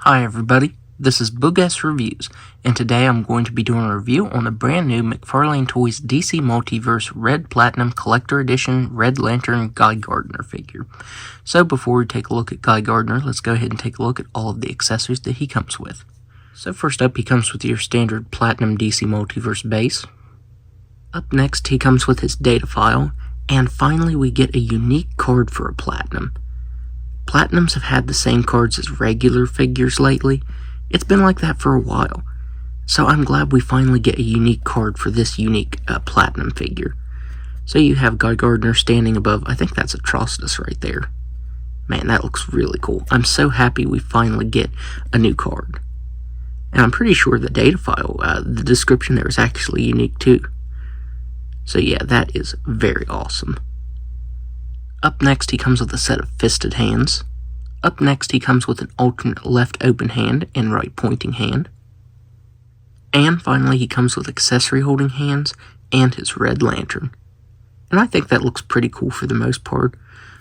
Hi everybody, this is Boogess Reviews, and today I'm going to be doing a review on the brand new McFarlane Toys DC Multiverse Red Platinum Collector Edition Red Lantern Guy Gardner figure. So before we take a look at Guy Gardner, let's go ahead and take a look at all of the accessories that he comes with. So first up, he comes with your standard Platinum DC Multiverse base. Up next, he comes with his data file, and finally we get a unique card for a Platinum. Platinums have had the same cards as regular figures lately. It's been like that for a while. So I'm glad we finally get a unique card for this unique Platinum figure. So you have Guy Gardner standing above, I think that's Atrocitus right there. Man, that looks really cool. I'm so happy we finally get a new card. And I'm pretty sure the data file, the description there is actually unique too. So yeah, that is very awesome. Up next, he comes with a set of fisted hands. Up next, he comes with an alternate left open hand and right pointing hand. And finally, he comes with accessory holding hands and his red lantern. And I think that looks pretty cool for the most part.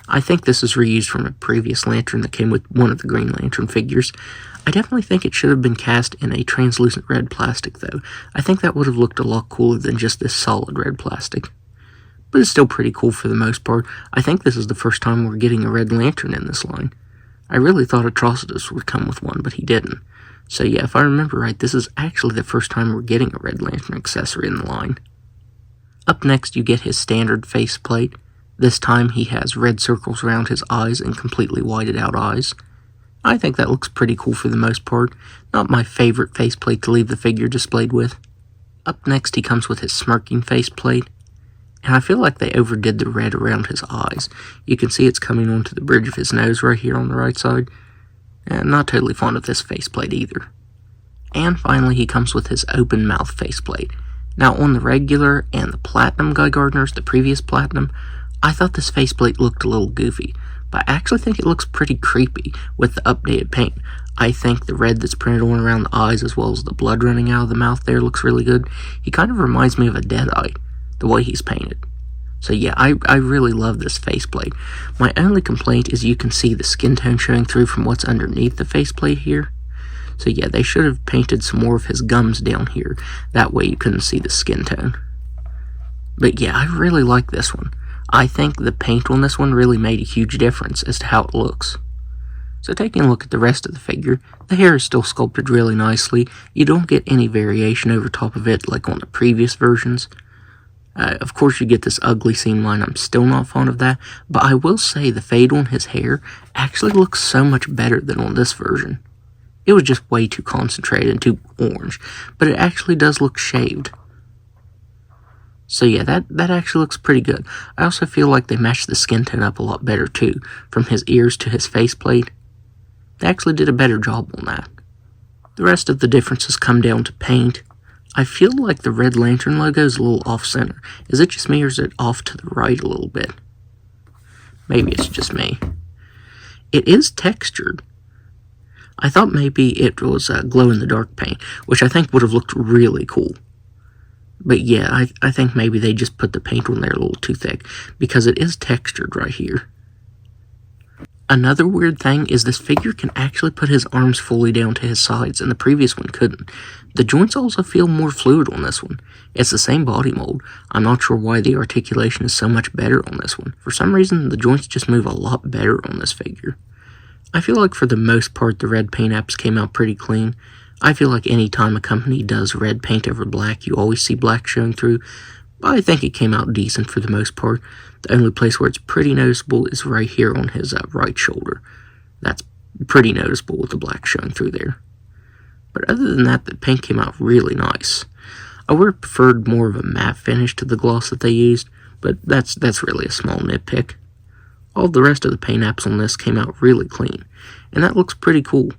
I think this is reused from a previous lantern that came with one of the Green Lantern figures. I definitely think it should have been cast in a translucent red plastic though. I think that would have looked a lot cooler than just this solid red plastic. But it's still pretty cool for the most part. I think this is the first time we're getting a red lantern in this line. I really thought Atrocitus would come with one, but he didn't. So yeah, if I remember right, this is actually the first time we're getting a red lantern accessory in the line. Up next, you get his standard faceplate. This time he has red circles around his eyes and completely whited out eyes. I think that looks pretty cool for the most part. Not my favorite faceplate to leave the figure displayed with. Up next, he comes with his smirking faceplate. And I feel like they overdid the red around his eyes. You can see it's coming onto the bridge of his nose right here on the right side. And I'm not totally fond of this faceplate either. And finally, he comes with his open mouth faceplate. Now, on the regular and the Platinum Guy Gardners, the previous Platinum, I thought this faceplate looked a little goofy. But I actually think it looks pretty creepy with the updated paint. I think the red that's printed on around the eyes as well as the blood running out of the mouth there looks really good. He kind of reminds me of a Deadeye, the way he's painted. So yeah, I really love this faceplate. My only complaint is you can see the skin tone showing through from what's underneath the faceplate here. So yeah, they should have painted some more of his gums down here. That way you couldn't see the skin tone. But yeah, I really like this one. I think the paint on this one really made a huge difference as to how it looks. So taking a look at the rest of the figure, the hair is still sculpted really nicely. You don't get any variation over top of it like on the previous versions. Of course, you get this ugly seam line. I'm still not fond of that, but I will say the fade on his hair actually looks so much better than on this version. It was just way too concentrated and too orange, but it actually does look shaved. So yeah, that actually looks pretty good. I also feel like they matched the skin tone up a lot better too, from his ears to his faceplate. They actually did a better job on that. The rest of the differences come down to paint. I feel like the Red Lantern logo is a little off-center. Is it just me or is it off to the right a little bit? Maybe it's just me. It is textured. I thought maybe it was glow-in-the-dark paint, which I think would have looked really cool. But yeah, I think maybe they just put the paint on there a little too thick, because it is textured right here. Another weird thing is this figure can actually put his arms fully down to his sides, and the previous one couldn't. The joints also feel more fluid on this one. It's the same body mold. I'm not sure why the articulation is so much better on this one. For some reason, the joints just move a lot better on this figure. I feel like for the most part, the red paint apps came out pretty clean. I feel like any time a company does red paint over black, you always see black showing through. But I think it came out decent for the most part. The only place where it's pretty noticeable is right here on his right shoulder. That's pretty noticeable with the black showing through there. But other than that, the paint came out really nice. I would have preferred more of a matte finish to the gloss that they used, but that's really a small nitpick. All the rest of the paint apps on this came out really clean, and that looks pretty cool.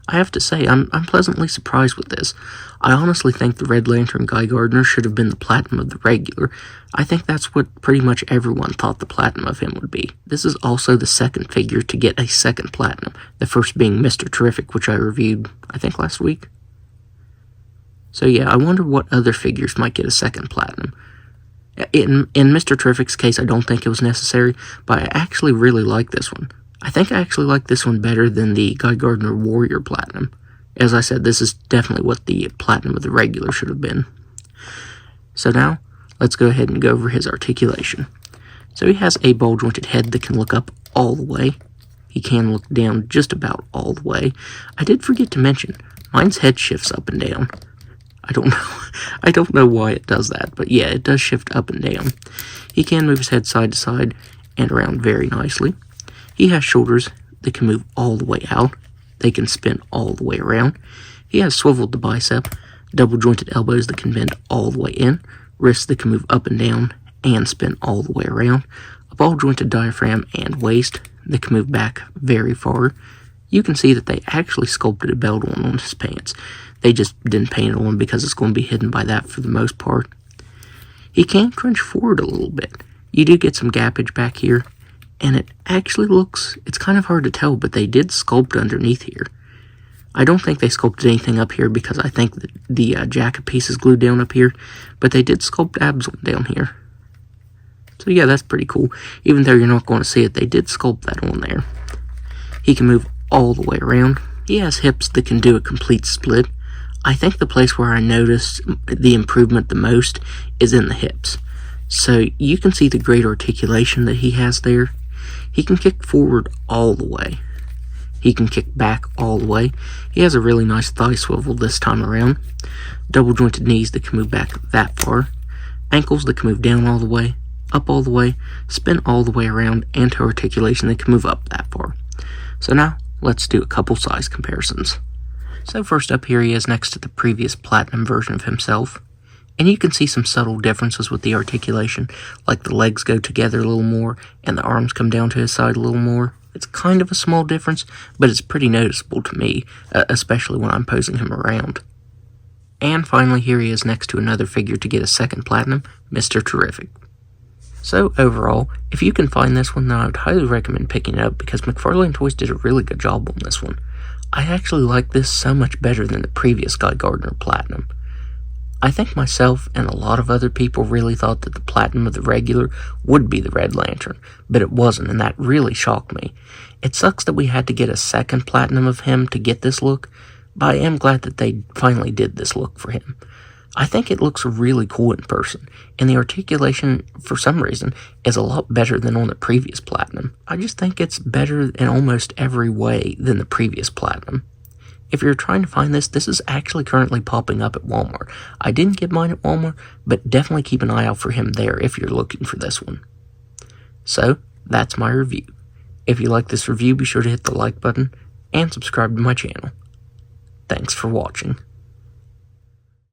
I have to say, I'm pleasantly surprised with this. I honestly think the Red Lantern Guy Gardner should have been the Platinum of the regular. I think that's what pretty much everyone thought the Platinum of him would be. This is also the second figure to get a second Platinum, the first being Mr. Terrific, which I reviewed, I think, last week. So yeah, I wonder what other figures might get a second Platinum. In Mr. Terrific's case, I don't think it was necessary, but I actually really like this one. I think I actually like this one better than the Gardner Warrior Platinum. As I said, this is definitely what the Platinum of the regular should have been. So now, let's go ahead and go over his articulation. So he has a ball-jointed head that can look up all the way. He can look down just about all the way. I did forget to mention, mine's head shifts up and down. I don't know why it does that, but yeah, it does shift up and down. He can move his head side to side and around very nicely. He has shoulders that can move all the way out. They can spin all the way around. He has swiveled the bicep, double-jointed elbows that can bend all the way in, wrists that can move up and down and spin all the way around, a ball-jointed diaphragm and waist that can move back very far. You can see that they actually sculpted a belt on his pants. They just didn't paint it on because it's going to be hidden by that for the most part. He can crunch forward a little bit. You do get some gappage back here, and it actually looks, it's kind of hard to tell, but they did sculpt underneath here. I don't think they sculpted anything up here because I think that the jacket piece is glued down up here, but they did sculpt abs down here. So yeah, that's pretty cool. Even though you're not going to see it, they did sculpt that on there. He can move all the way around. He has hips that can do a complete split. I think the place where I noticed the improvement the most is in the hips. So you can see the great articulation that he has there. He can kick forward all the way. He can kick back all the way. He has a really nice thigh swivel this time around. Double jointed knees that can move back that far. Ankles that can move down all the way, up all the way, spin all the way around, and to articulation that can move up that far. So now, let's do a couple size comparisons. So first up here he is next to the previous Platinum version of himself. And you can see some subtle differences with the articulation, like the legs go together a little more, and the arms come down to his side a little more. It's kind of a small difference, but it's pretty noticeable to me, especially when I'm posing him around. And finally, here he is next to another figure to get a second Platinum, Mr. Terrific. So overall, if you can find this one, then I would highly recommend picking it up because McFarlane Toys did a really good job on this one. I actually like this so much better than the previous Gardner Platinum. I think myself and a lot of other people really thought that the Platinum of the regular would be the Red Lantern, but it wasn't, and that really shocked me. It sucks that we had to get a second Platinum of him to get this look, but I am glad that they finally did this look for him. I think it looks really cool in person, and the articulation, for some reason, is a lot better than on the previous Platinum. I just think it's better in almost every way than the previous Platinum. If you're trying to find this, this is actually currently popping up at Walmart. I didn't get mine at Walmart, but definitely keep an eye out for him there if you're looking for this one. So, that's my review. If you like this review, be sure to hit the like button and subscribe to my channel. Thanks for watching.